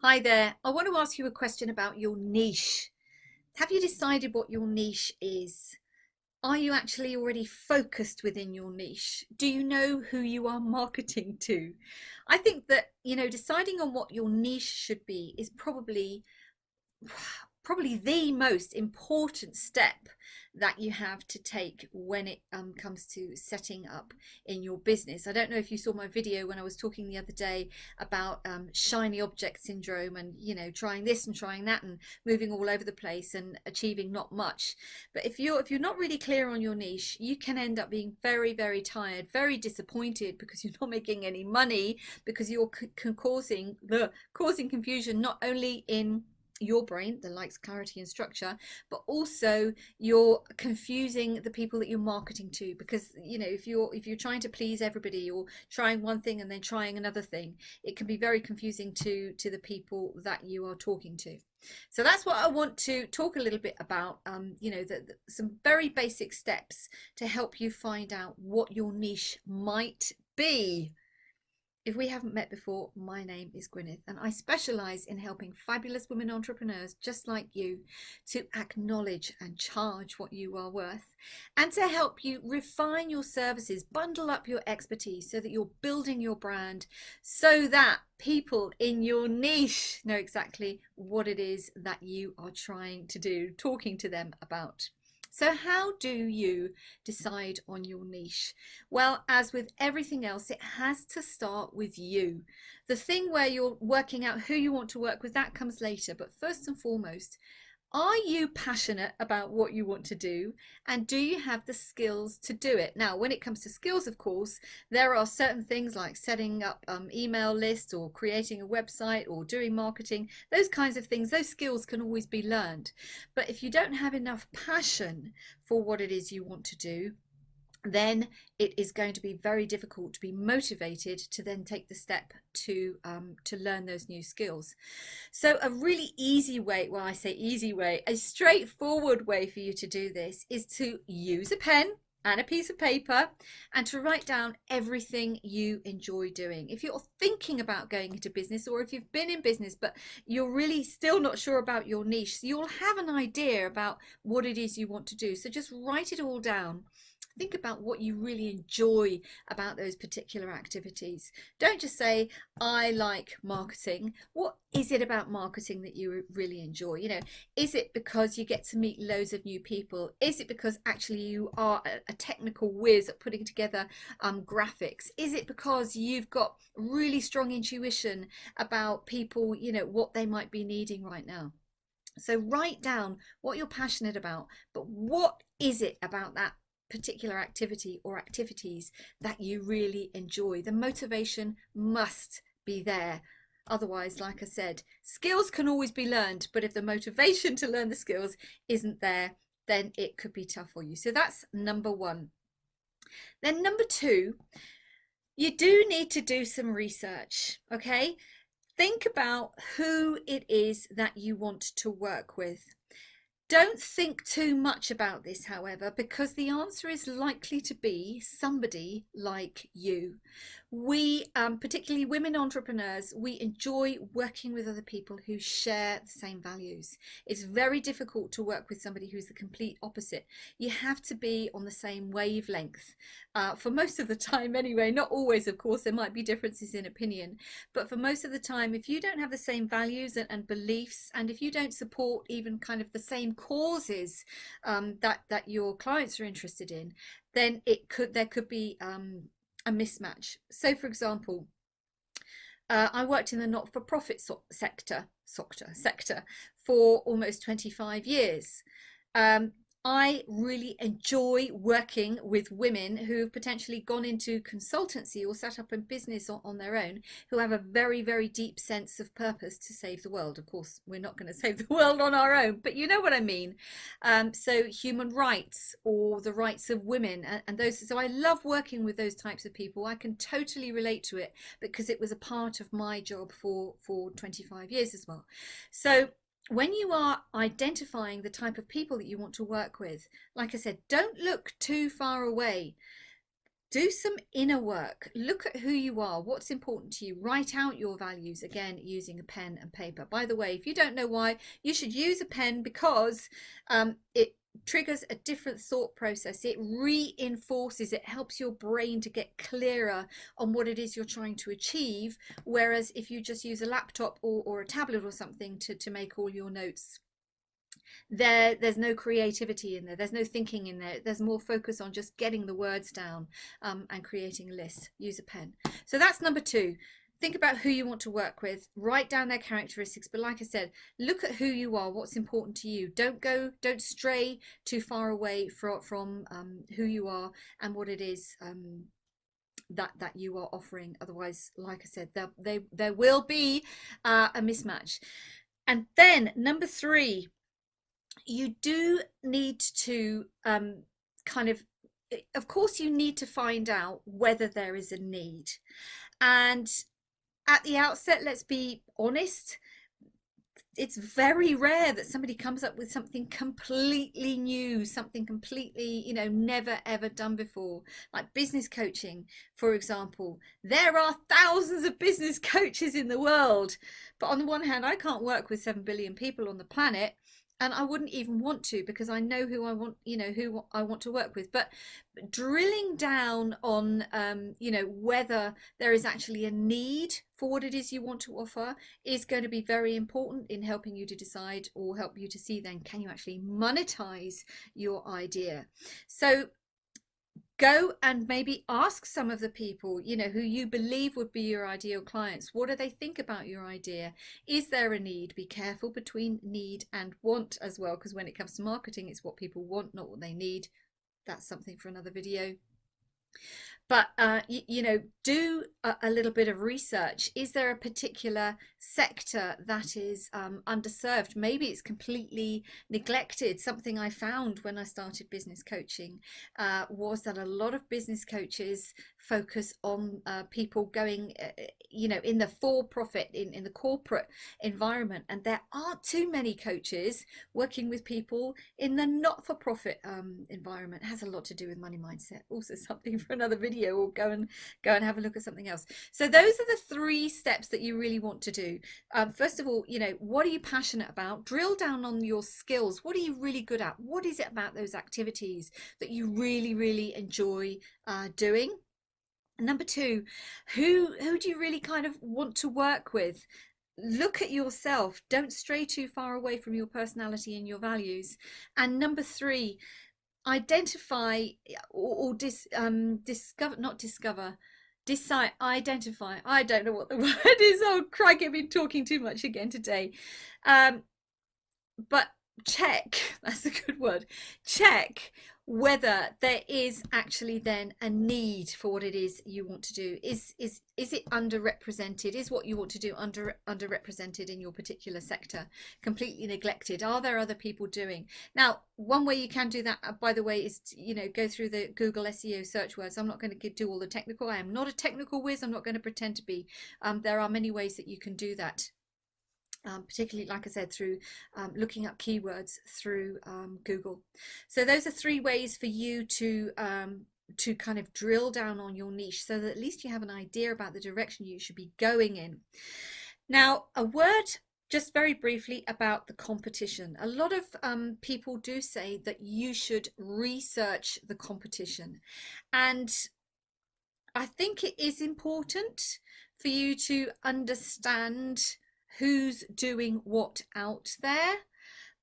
Hi there. I want to ask you a question about your niche. Have you decided what your niche is? Are you actually already focused within your niche? Do you know who you are marketing to? I think that, deciding on what your niche should be is probably the most important step that you have to take when it comes to setting up in your business. I don't know if you saw my video when I was talking the other day about shiny object syndrome and trying this and trying that and moving all over the place and achieving not much. But if you're not really clear on your niche, you can end up being very, very tired, very disappointed because you're not making any money, because you're causing confusion not only in your brain that likes clarity and structure, but also you're confusing the people that you're marketing to, because if you're trying to please everybody, or trying one thing and then trying another thing, it can be very confusing to the people that you are talking to. So that's what I want to talk a little bit about. Some very basic steps to help you find out what your niche might be. If we haven't met before, my name is Gwyneth, and I specialise in helping fabulous women entrepreneurs just like you to acknowledge and charge what you are worth, and to help you refine your services, bundle up your expertise so that you're building your brand, so that people in your niche know exactly what it is that you are trying to do, talking to them about. So how do you decide on your niche? Well, as with everything else, it has to start with you. The thing where you're working out who you want to work with, that comes later. But first and foremost, are you passionate about what you want to do, and do you have the skills to do it? Now, when it comes to skills, of course, there are certain things like setting up email lists, or creating a website, or doing marketing. Those kinds of things, those skills can always be learned. But if you don't have enough passion for what it is you want to do, then it is going to be very difficult to be motivated to then take the step to learn those new skills. So a really easy way, well, I say easy way, a straightforward way for you to do this is to use a pen and a piece of paper, and to write down everything you enjoy doing. If you're thinking about going into business, or if you've been in business but you're really still not sure about your niche, so you'll have an idea about what it is you want to do. So just write it all down. Think about what you really enjoy about those particular activities. Don't just say, I like marketing. What is it about marketing that you really enjoy? Is it because you get to meet loads of new people? Is it because actually you are a technical whiz at putting together graphics? Is it because you've got really strong intuition about people, what they might be needing right now? So write down what you're passionate about, but what is it about that particular activity or activities that you really enjoy? The motivation must be there. Otherwise, like I said, skills can always be learned, but if the motivation to learn the skills isn't there, then it could be tough for you. So that's number one. Then number two, you do need to do some research, okay? Think about who it is that you want to work with. Don't think too much about this, however, because the answer is likely to be somebody like you. We, particularly women entrepreneurs, we enjoy working with other people who share the same values. It's very difficult to work with somebody who's the complete opposite. You have to be on the same wavelength for most of the time anyway. Not always, of course, there might be differences in opinion, but for most of the time, if you don't have the same values and beliefs, and if you don't support even kind of the same causes that your clients are interested in, then there could be a mismatch. So, for example, I worked in the not-for-profit sector for almost 25 years. I really enjoy working with women who've potentially gone into consultancy or set up a business on their own, who have a very, very deep sense of purpose to save the world. Of course, we're not going to save the world on our own, but you know what I mean. So human rights, or the rights of women, and those. So I love working with those types of people. I can totally relate to it because it was a part of my job for 25 years as well. So when you are identifying the type of people that you want to work with, like I said, don't look too far away. do some inner work. Look at who you are, what's important to you. Write out your values, again, using a pen and paper. By the way, if you don't know why, you should use a pen, because it triggers a different thought process. It reinforces, it helps your brain to get clearer on what it is you're trying to achieve. Whereas if you just use a laptop or a tablet or something to make all your notes, there's no creativity in there, there's no thinking in there, there's more focus on just getting the words down and creating a list. Use a pen. So that's number 2. Think about who you want to work with, write down their characteristics, but like I said, look at who you are, what's important to you. Don't stray too far away from who you are and what it is that you are offering. Otherwise, like I said, there will be a mismatch. And then number 3, you do need to of course you need to find out whether there is a need. And at the outset, let's be honest, it's very rare that somebody comes up with something completely new, something completely, never ever done before. Like business coaching, for example. There are thousands of business coaches in the world, but on the one hand, I can't work with 7 billion people on the planet, and I wouldn't even want to, because I know who I want, who I want to work with. But drilling down on, whether there is actually a need for what it is you want to offer is going to be very important in helping you to decide, or help you to see then, can you actually monetize your idea? So go and maybe ask some of the people, who you believe would be your ideal clients. What do they think about your idea? Is there a need? Be careful between need and want as well, because when it comes to marketing, it's what people want, not what they need. That's something for another video. But do a little bit of research. Is there a particular sector that is underserved? Maybe it's completely neglected. Something I found when I started business coaching was that a lot of business coaches focus on people going in the for-profit, in the corporate environment, and there aren't too many coaches working with people in the not-for-profit environment. It has a lot to do with money mindset. Also something for another video, or go and have a look at something else. So those are the 3 steps that you really want to do. First of all, what are you passionate about? Drill down on your skills. What are you really good at? What is it about those activities that you really enjoy doing? And number 2, who do you really kind of want to work with? Look at yourself. Don't stray too far away from your personality and your values. And number 3, identify identify. I don't know what the word is. Oh crikey, I've been talking too much again today. But check, that's a good word, check whether there is actually then a need for what it is you want to do. Is it underrepresented? Is what you want to do underrepresented in your particular sector? Completely neglected? Are there other people doing? Now, one way you can do that, by the way, is to, go through the Google SEO search words. I'm not going to do all the technical. I am not a technical whiz. I'm not going to pretend to be. There are many ways that you can do that. Particularly, like I said, through looking up keywords through Google. So those are 3 ways for you to kind of drill down on your niche, so that at least you have an idea about the direction you should be going in. Now, a word just very briefly about the competition. A lot of people do say that you should research the competition, and I think it is important for you to understand who's doing what out there.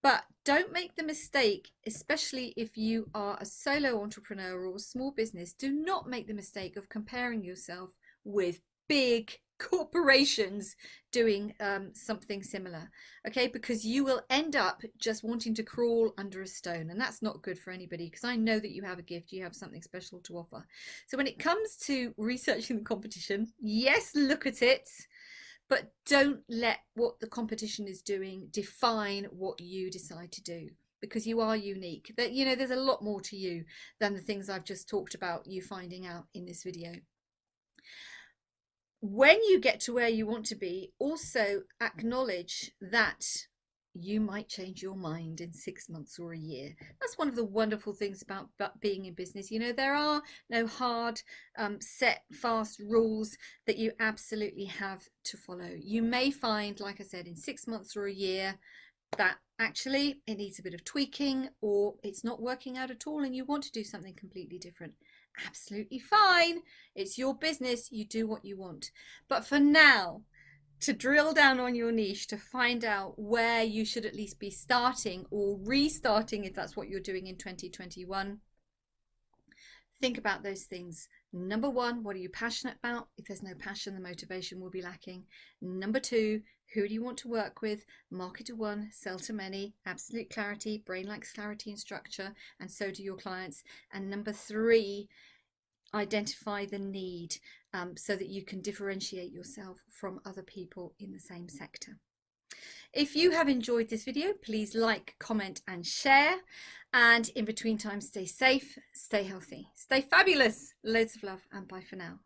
But don't make the mistake, especially if you are a solo entrepreneur or a small business, do not make the mistake of comparing yourself with big corporations doing something similar, okay? Because you will end up just wanting to crawl under a stone, and that's not good for anybody, because I know that you have a gift, you have something special to offer. So when it comes to researching the competition, yes, look at it, but don't let what the competition is doing define what you decide to do, because you are unique. That, there's a lot more to you than the things I've just talked about you finding out in this video. When you get to where you want to be, also acknowledge that you might change your mind in 6 months or a year. That's one of the wonderful things about being in business. You know, there are no hard, set, fast rules that you absolutely have to follow. You may find, like I said, in 6 months or a year, that actually it needs a bit of tweaking, or it's not working out at all and you want to do something completely different. Absolutely fine. It's your business. You do what you want. But for now, to drill down on your niche, to find out where you should at least be starting or restarting if that's what you're doing in 2021, think about those things. Number one, what are you passionate about? If there's no passion, the motivation will be lacking. Number two, who do you want to work with? Market to one, sell to many. Absolute clarity. Brain likes clarity and structure, and so do your clients. And number three, identify the need, so that you can differentiate yourself from other people in the same sector. If you have enjoyed this video, please like, comment and share. And in between time, stay safe, stay healthy, stay fabulous. Loads of love, and bye for now.